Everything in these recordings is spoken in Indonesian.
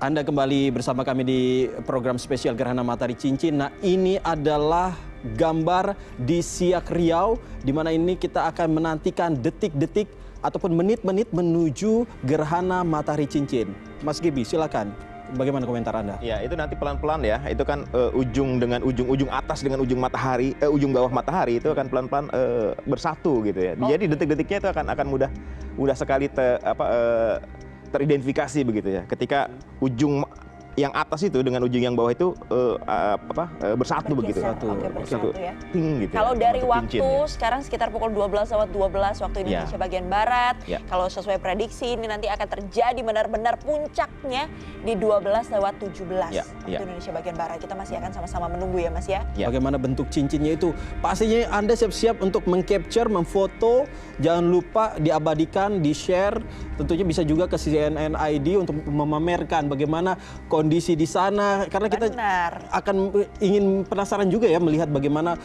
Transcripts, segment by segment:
Anda kembali bersama kami di program spesial Gerhana Matahari Cincin. Nah, ini adalah gambar di Siak Riau, di mana ini kita akan menantikan detik-detik ataupun menit-menit menuju Gerhana Matahari Cincin. Mas Gibi, silakan. Bagaimana komentar Anda? Ya, itu nanti pelan-pelan ya. Itu kan ujung dengan ujung atas dengan ujung matahari, ujung bawah matahari itu akan pelan-pelan bersatu gitu ya. Jadi detik-detiknya itu akan mudah sekali teridentifikasi begitu ya. Ketika ujung yang atas itu dengan ujung yang bawah itu bersatu begitu. Bersatu ya. Ting, gitu kalau ya, dari waktu cincin, sekarang sekitar pukul 12:12 waktu Indonesia bagian barat. Kalau sesuai prediksi ini nanti akan terjadi benar-benar puncaknya di 12:17 waktu Indonesia bagian barat. Kita masih akan sama-sama menunggu ya Mas ya. Bagaimana bentuk cincinnya itu? Pastinya Anda siap-siap untuk meng-capture, memfoto. Jangan lupa diabadikan, di-share. Tentunya bisa juga ke CNN ID untuk memamerkan bagaimana kondisi di sana, karena kita akan ingin penasaran juga ya melihat bagaimana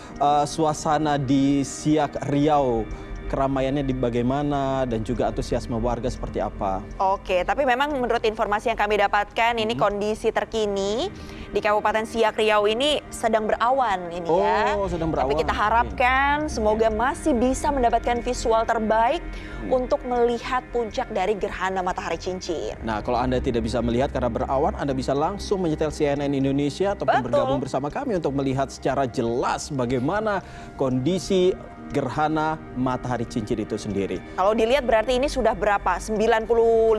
suasana di Siak Riau, keramaiannya di bagaimana dan juga antusiasme warga seperti apa. Oke, tapi memang menurut informasi yang kami dapatkan ini kondisi terkini di Kabupaten Siak Riau ini sedang berawan ini ya. Sedang berawan. Tapi kita harapkan semoga masih bisa mendapatkan visual terbaik untuk melihat puncak dari Gerhana Matahari Cincin. Nah, kalau Anda tidak bisa melihat karena berawan, Anda bisa langsung menyetel CNN Indonesia ataupun bergabung bersama kami untuk melihat secara jelas bagaimana kondisi Gerhana Matahari Cincin itu sendiri. Kalau dilihat berarti ini sudah berapa? 95%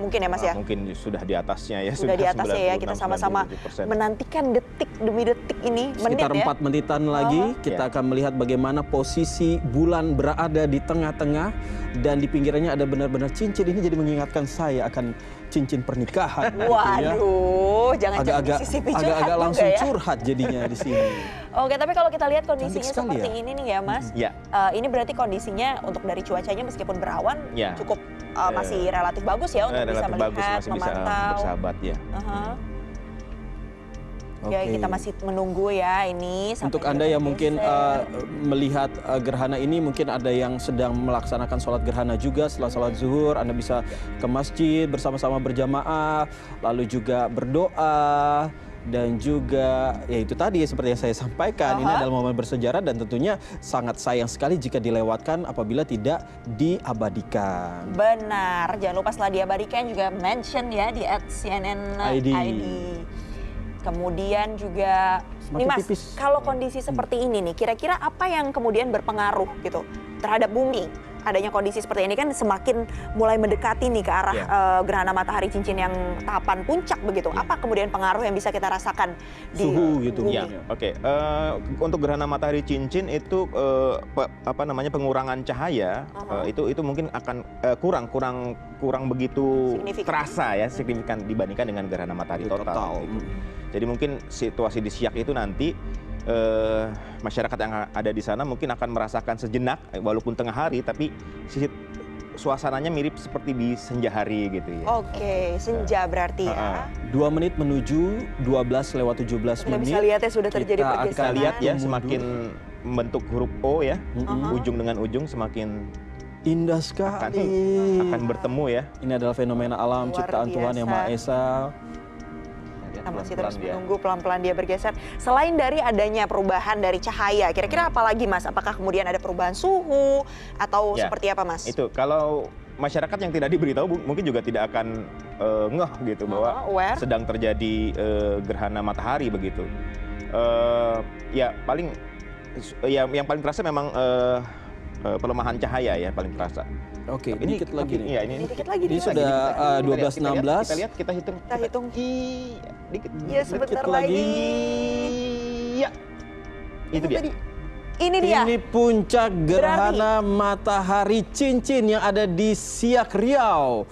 mungkin ya Mas ya? Mungkin sudah di atasnya ya. Sudah di atasnya ya, kita sama-sama menantikan detik demi detik ini. Sekitar 4 menitan lagi kita akan melihat bagaimana posisi bulan berada di tengah-tengah dan di pinggirannya ada benar-benar cincin. Ini jadi mengingatkan saya akan cincin pernikahan. Waduh, jangan agak langsung curhat jadinya di sini. Oke, tapi kalau kita lihat kondisinya seperti ini nih ya Mas. Ini berarti kondisinya untuk dari cuacanya meskipun berawan cukup masih relatif bagus ya untuk bisa melihat, memantau. Bersahabat ya. Ya, kita masih menunggu ya ini. Untuk Anda yang mungkin melihat gerhana ini, mungkin ada yang sedang melaksanakan sholat gerhana juga setelah sholat zuhur. Anda bisa ke masjid bersama-sama berjamaah, lalu juga berdoa. Dan juga ya itu tadi seperti yang saya sampaikan, ini adalah momen bersejarah dan tentunya sangat sayang sekali jika dilewatkan apabila tidak diabadikan. Benar, jangan lupa setelah diabadikan juga mention ya di @CNN ID. Kemudian juga nih Mas, kalau kondisi seperti ini nih, kira-kira apa yang kemudian berpengaruh gitu terhadap bumi? Adanya kondisi seperti ini kan semakin mulai mendekati nih ke arah Gerhana Matahari Cincin yang tahapan puncak begitu. Apa kemudian pengaruh yang bisa kita rasakan di suhu gitu? Bumi? Untuk Gerhana Matahari Cincin itu pengurangan cahaya itu mungkin akan kurang begitu terasa ya, signifikan dibandingkan dengan Gerhana Matahari total. Jadi mungkin situasi di Siak itu nanti masyarakat yang ada di sana mungkin akan merasakan sejenak walaupun tengah hari, tapi suasananya mirip seperti di senja hari gitu ya. Oke, senja berarti ya. 2 menit menuju 12:17 menit. Bisa lihat ya sudah terjadi pergeseran. Kita lihat ya semakin membentuk huruf O ya, ujung dengan ujung semakin indah sekali. Akan bertemu ya. Ini adalah fenomena alam ciptaan Tuhan Yang Maha Esa. Kita masih terus menunggu pelan-pelan dia bergeser. Selain dari adanya perubahan dari cahaya, kira-kira apa lagi Mas? Apakah kemudian ada perubahan suhu atau seperti apa Mas? Itu kalau masyarakat yang tidak diberitahu mungkin juga tidak akan ngeh gitu bahwa sedang terjadi gerhana matahari begitu. Yang paling terasa memang pelemahan cahaya ya paling terasa. Oke, ini dikit lagi nih. Iya, ini dikit lagi. Ini sudah 12:16. Kita lihat, kita hitung. Kita hitung. Dikit. Iya, sebentar lagi. Iya. Itu dia. Ini dia. Ini puncak Gerhana Matahari Cincin yang ada di Siak Riau.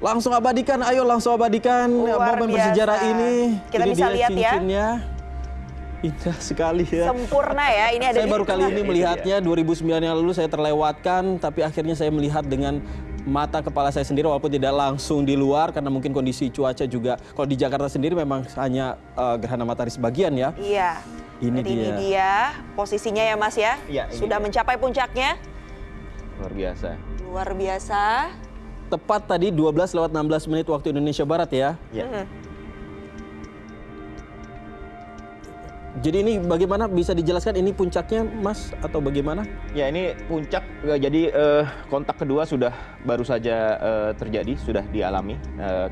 Langsung abadikan, ayo langsung abadikan momen bersejarah ini. Kita bisa lihat cincinnya. Indah sekali ya. Sempurna ya. Ini ada. Saya baru kali ini melihatnya 2009 yang lalu saya terlewatkan, tapi akhirnya saya melihat dengan mata kepala saya sendiri walaupun tidak langsung di luar karena mungkin kondisi cuaca juga. Kalau di Jakarta sendiri memang hanya gerhana matahari sebagian ya. Iya. Ini dia posisinya ya Mas ya. Sudah mencapai puncaknya. Luar biasa. Luar biasa. tepat tadi 12:16 waktu Indonesia Barat ya. Ya. Jadi ini bagaimana, bisa dijelaskan ini puncaknya Mas atau bagaimana? Ya, ini puncak. Jadi kontak kedua sudah baru saja terjadi, sudah dialami.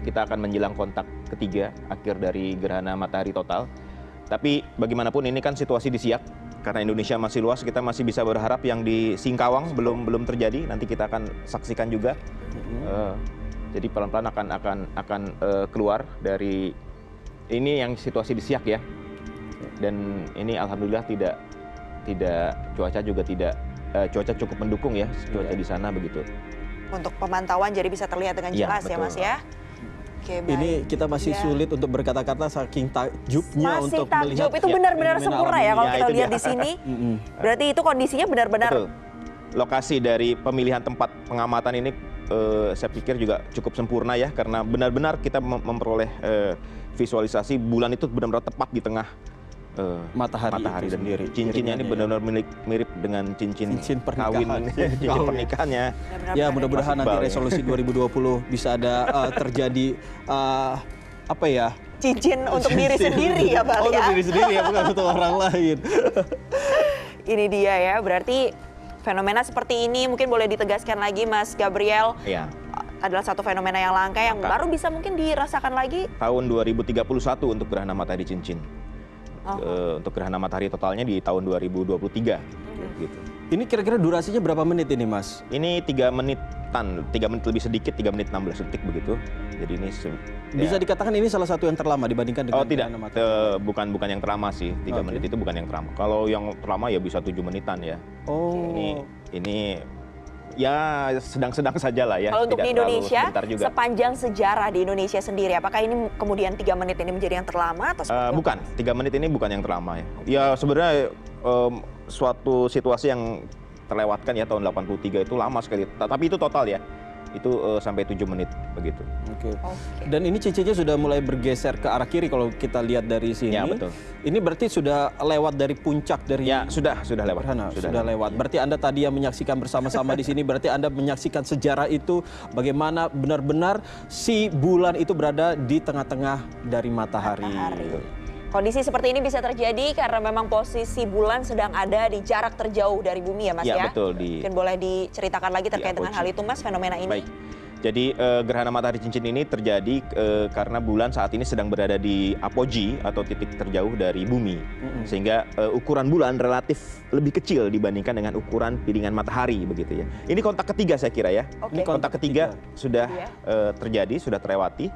Kita akan menjelang kontak ketiga akhir dari gerhana matahari total. Tapi bagaimanapun ini kan situasi di Siak. Karena Indonesia masih luas, kita masih bisa berharap yang di Singkawang belum terjadi. Nanti kita akan saksikan juga. Jadi pelan-pelan akan keluar dari ini yang situasi di Siak ya. Dan ini alhamdulillah tidak cuaca juga tidak cuaca cukup mendukung ya, cuaca di sana begitu. Untuk pemantauan jadi bisa terlihat dengan jelas ya Mas ya. Oke, baik. Ini kita masih sulit untuk berkata-kata saking takjubnya masih untuk melihat. Itu benar-benar sempurna ya kalau kita lihat di sini. Berarti itu kondisinya benar-benar. Betul. Lokasi dari pemilihan tempat pengamatan ini saya pikir juga cukup sempurna ya, karena benar-benar kita memperoleh visualisasi bulan itu benar-benar tepat di tengah matahari sendiri. Cincinnya ini benar-benar mirip dengan cincin pernikahan. Cincin pernikahannya. Ya, mudah-mudahan nanti resolusi 2020 bisa ada terjadi apa ya? Cincin untuk diri sendiri ya Bang ya. Untuk diri sendiri ya, bukan untuk orang lain. Ini dia ya, berarti fenomena seperti ini mungkin boleh ditegaskan lagi Mas Gabriel. Iya. Adalah satu fenomena yang langka yang baru bisa mungkin dirasakan lagi tahun 2031 untuk gerhana matahari cincin. Untuk gerhana matahari totalnya di tahun 2023 gitu. Ini kira-kira durasinya berapa menit ini Mas? Ini 3 menitan, 3 menit lebih sedikit, 3 menit 16 detik begitu. Jadi ini bisa dikatakan ini salah satu yang terlama dibandingkan dengan gerhana matahari. Bukan yang terlama sih. 3 menit itu bukan yang terlama. Kalau yang terlama ya bisa 7 menitan ya. Ini ya sedang-sedang saja lah ya. Kalau untuk di Indonesia, sepanjang sejarah di Indonesia sendiri, apakah ini kemudian 3 menit ini menjadi yang terlama atau bukan, 3 menit ini bukan yang terlama ya. Ya sebenarnya suatu situasi yang terlewatkan ya tahun 83 itu lama sekali. Tapi itu total ya. Itu sampai 7 menit begitu. Oke. Dan ini cincinnya sudah mulai bergeser ke arah kiri kalau kita lihat dari sini. Ya, betul. Ini berarti sudah lewat dari puncak dari. Ya, sudah lewat. Sudah lewat. Ya. Berarti Anda tadi yang menyaksikan bersama-sama di sini, berarti Anda menyaksikan sejarah itu bagaimana benar-benar si bulan itu berada di tengah-tengah dari matahari. Kondisi seperti ini bisa terjadi karena memang posisi bulan sedang ada di jarak terjauh dari bumi ya Mas ya? Ya, betul. Mungkin boleh diceritakan lagi terkait dengan hal itu Mas, fenomena ini? Baik. Jadi gerhana matahari cincin ini terjadi karena bulan saat ini sedang berada di apogee atau titik terjauh dari bumi. Sehingga ukuran bulan relatif lebih kecil dibandingkan dengan ukuran piringan matahari begitu ya. Ini kontak ketiga saya kira ya. Ini kontak ketiga sudah terjadi, sudah terlewati.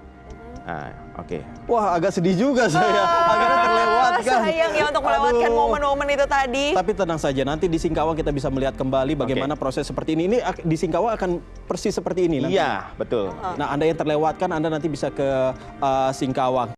Nah, Wah, agak sedih juga saya. Akhirnya terlewatkan. Sayang ya untuk melewatkan momen-momen itu tadi. Tapi tenang saja, nanti di Singkawang kita bisa melihat kembali bagaimana proses seperti ini. Ini di Singkawang akan persis seperti ini nanti. Iya, betul. Nah, Anda yang terlewatkan, Anda nanti bisa ke Singkawang.